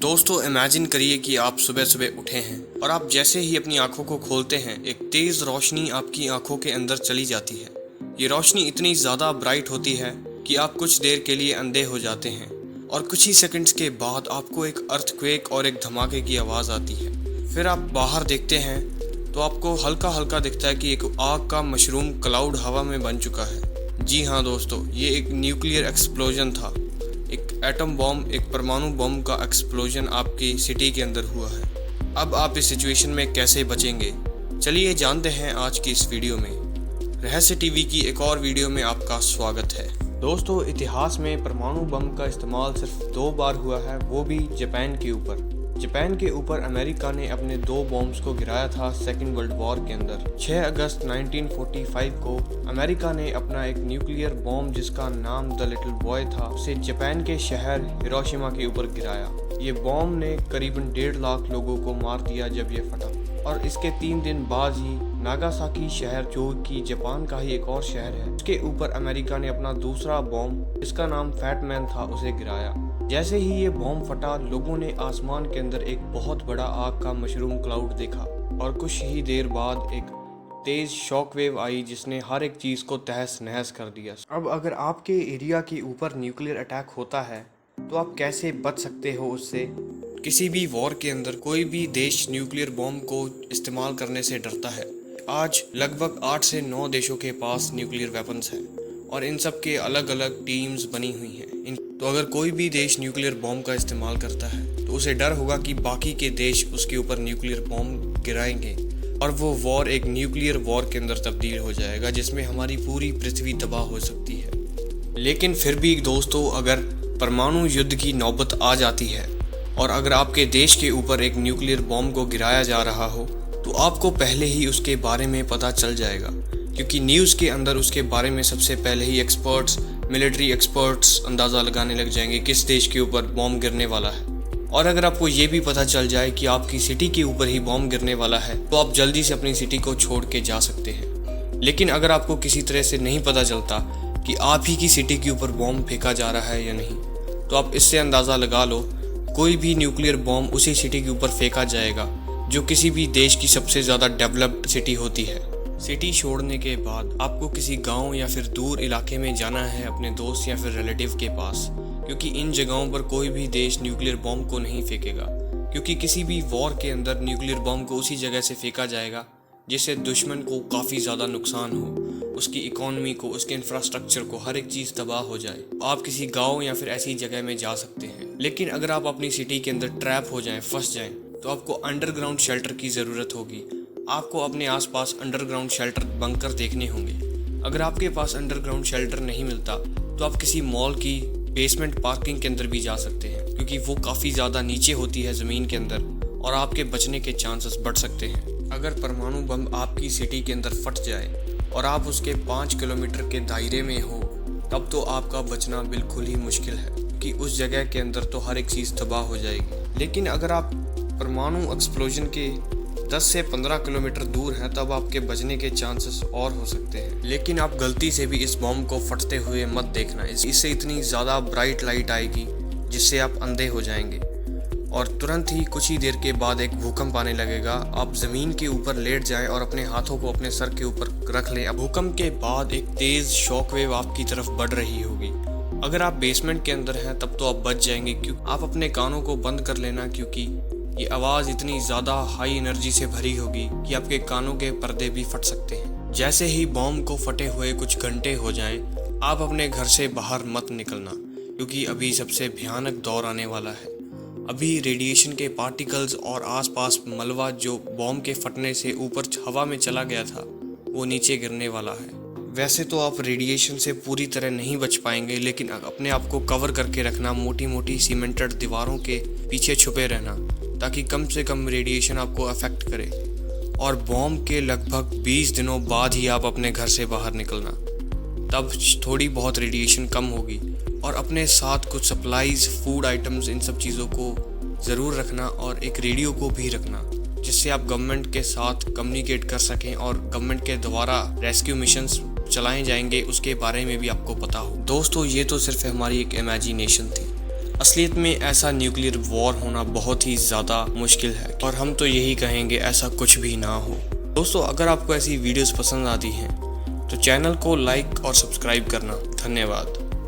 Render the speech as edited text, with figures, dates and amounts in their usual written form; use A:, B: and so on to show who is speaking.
A: दोस्तों इमेजिन करिए कि आप सुबह सुबह उठे हैं और आप जैसे ही अपनी आंखों को खोलते हैं एक तेज रोशनी आपकी आंखों के अंदर चली जाती है। ये रोशनी इतनी ज़्यादा ब्राइट होती है कि आप कुछ देर के लिए अंधे हो जाते हैं और कुछ ही सेकंड्स के बाद आपको एक अर्थक्वेक और एक धमाके की आवाज़ आती है। फिर आप बाहर देखते हैं तो आपको हल्का हल्का दिखता है कि एक आग का मशरूम क्लाउड हवा में बन चुका है। जी हाँ दोस्तों, ये एक न्यूक्लियर एक्सप्लोजन था। एक एटम बॉम्ब, एक परमाणु बम का एक्सप्लोजन आपकी सिटी के अंदर हुआ है। अब आप इस सिचुएशन में कैसे बचेंगे, चलिए जानते हैं आज की इस वीडियो में। रहस्य टीवी की एक और वीडियो में आपका स्वागत है। दोस्तों, इतिहास में परमाणु बम का इस्तेमाल सिर्फ 2 बार हुआ है, वो भी जापान के ऊपर। जापान के ऊपर अमेरिका ने अपने 2 बॉम्ब्स को गिराया था सेकेंड वर्ल्ड वॉर के अंदर। 6 अगस्त 1945 को अमेरिका ने अपना एक न्यूक्लियर बॉम्ब जिसका नाम द लिटिल बॉय था, उसे जापान के शहर हिरोशिमा के ऊपर गिराया। ये बॉम्ब ने करीबन 1.5 लाख लोगों को मार दिया जब ये फटा। और इसके 3 दिन बाद ही नागासाकी शहर, जो कि जापान का ही एक और शहर है, उसके ऊपर अमेरिका ने अपना दूसरा बॉम्ब जिसका नाम फैट मैन था उसे गिराया। जैसे ही ये बॉम्ब फटा, लोगों ने आसमान के अंदर एक बहुत बड़ा आग का मशरूम क्लाउड देखा और कुछ ही देर बाद एक तेज शॉक वेव आई जिसने हर एक चीज़ को तहस नहस कर दिया। अब अगर आपके एरिया के ऊपर न्यूक्लियर अटैक होता है तो आप कैसे बच सकते हो उससे। किसी भी वॉर के अंदर कोई भी देश न्यूक्लियर बॉम्ब को इस्तेमाल करने से डरता है। आज लगभग 8 से 9 देशों के पास न्यूक्लियर वेपन्स हैं और इन सब के अलग अलग टीम्स बनी हुई हैं। तो अगर कोई भी देश न्यूक्लियर बॉम्ब का इस्तेमाल करता है तो उसे डर होगा कि बाकी के देश उसके ऊपर न्यूक्लियर बॉम्ब गिराएंगे और वो वॉर एक न्यूक्लियर वॉर के अंदर तब्दील हो जाएगा जिसमें हमारी पूरी पृथ्वी तबाह हो सकती है। लेकिन फिर भी दोस्तों, अगर परमाणु युद्ध की नौबत आ जाती है और अगर आपके देश के ऊपर एक न्यूक्लियर बॉम्ब को गिराया जा रहा हो तो आपको पहले ही उसके बारे में पता चल जाएगा, क्योंकि न्यूज़ के अंदर उसके बारे में सबसे पहले ही एक्सपर्ट्स, मिलिट्री एक्सपर्ट्स अंदाज़ा लगाने लग जाएंगे किस देश के ऊपर बॉम्ब गिरने वाला है। और अगर आपको ये भी पता चल जाए कि आपकी सिटी के ऊपर ही बॉम्ब गिरने वाला है तो आप जल्दी से अपनी सिटी को छोड़ के जा सकते हैं। लेकिन अगर आपको किसी तरह से नहीं पता चलता कि आप ही की सिटी के ऊपर बॉम्ब फेंका जा रहा है या नहीं, तो आप इससे अंदाज़ा लगा लो कोई भी न्यूक्लियर बॉम्ब उसी सिटी के ऊपर फेंका जाएगा जो किसी भी देश की सबसे ज़्यादा डेवलप्ड सिटी होती है। सिटी छोड़ने के बाद आपको किसी गांव या फिर दूर इलाके में जाना है अपने दोस्त या फिर रिलेटिव के पास, क्योंकि इन जगहों पर कोई भी देश न्यूक्लियर बॉम्ब को नहीं फेंकेगा, क्योंकि किसी भी वॉर के अंदर न्यूक्लियर बॉम्ब को उसी जगह से फेंका जाएगा जिससे दुश्मन को काफ़ी ज़्यादा नुकसान हो, उसकी इकोनॉमी को, उसके इंफ्रास्ट्रक्चर को, हर एक चीज़ तबाह हो जाए। आप किसी गाँव या फिर ऐसी जगह में जा सकते हैं। लेकिन अगर आप अपनी सिटी के अंदर ट्रैप हो जाएं, फंस जाएं, तो आपको अंडरग्राउंड शेल्टर की ज़रूरत होगी। आपको अपने आसपास अंडरग्राउंड शेल्टर बंकर देखने होंगे। अगर आपके पास अंडरग्राउंड शेल्टर नहीं मिलता तो आप किसी मॉल की बेसमेंट पार्किंग के अंदर भी जा सकते हैं, क्योंकि वो काफ़ी ज़्यादा नीचे होती है ज़मीन के अंदर और आपके बचने के चांसेस बढ़ सकते हैं। अगर परमाणु बम आपकी सिटी के अंदर फट जाए और आप उसके 5 किलोमीटर के दायरे में हो तब तो आपका बचना बिल्कुल ही मुश्किल है, क्योंकि उस जगह के अंदर तो हर एक चीज़ तबाह हो जाएगी। लेकिन अगर आप परमाणु एक्सप्लोजन के 10 से 15 किलोमीटर दूर हैं तब आपके बचने के चांसेस और हो सकते हैं। लेकिन आप गलती से भी इस बॉम्ब को फटते हुए मत देखना, इससे इतनी ज़्यादा ब्राइट लाइट आएगी जिससे आप अंधे हो जाएंगे और तुरंत ही कुछ ही देर के बाद एक भूकंप आने लगेगा। आप ज़मीन के ऊपर लेट जाएं और अपने हाथों को अपने सर के ऊपर रख लें। भूकंप के बाद एक तेज़ शॉक वेव आपकी तरफ बढ़ रही होगी। अगर आप बेसमेंट के अंदर हैं तब तो आप बच जाएंगे, क्योंकि आप अपने कानों को बंद कर लेना, क्योंकि ये आवाज़ इतनी ज़्यादा हाई एनर्जी से भरी होगी कि आपके कानों के पर्दे भी फट सकते हैं। जैसे ही बॉम्ब को फटे हुए कुछ घंटे हो जाएं, आप अपने घर से बाहर मत निकलना, क्योंकि अभी सबसे भयानक दौर आने वाला है। अभी रेडिएशन के पार्टिकल्स और आसपास मलबा जो बॉम्ब के फटने से ऊपर हवा में चला गया था वो नीचे गिरने वाला है। वैसे तो आप रेडिएशन से पूरी तरह नहीं बच पाएंगे, लेकिन अपने आप को कवर करके रखना, मोटी मोटी सीमेंटेड दीवारों के पीछे छुपे रहना, ताकि कम से कम रेडिएशन आपको अफेक्ट करे। और बॉम्ब के लगभग 20 दिनों बाद ही आप अपने घर से बाहर निकलना, तब थोड़ी बहुत रेडिएशन कम होगी। और अपने साथ कुछ सप्लाईज, फूड आइटम्स, इन सब चीज़ों को ज़रूर रखना और एक रेडियो को भी रखना, जिससे आप गवर्नमेंट के साथ कम्युनिकेट कर सकें और गवर्नमेंट के द्वारा रेस्क्यू मिशंस चलाए जाएंगे उसके बारे में भी आपको पता हो। दोस्तों, ये तो सिर्फ हमारी एक इमेजिनेशन थी, असलियत में ऐसा न्यूक्लियर वॉर होना बहुत ही ज़्यादा मुश्किल है और हम तो यही कहेंगे ऐसा कुछ भी ना हो। दोस्तों, अगर आपको ऐसी वीडियोस पसंद आती हैं तो चैनल को लाइक और सब्सक्राइब करना। धन्यवाद।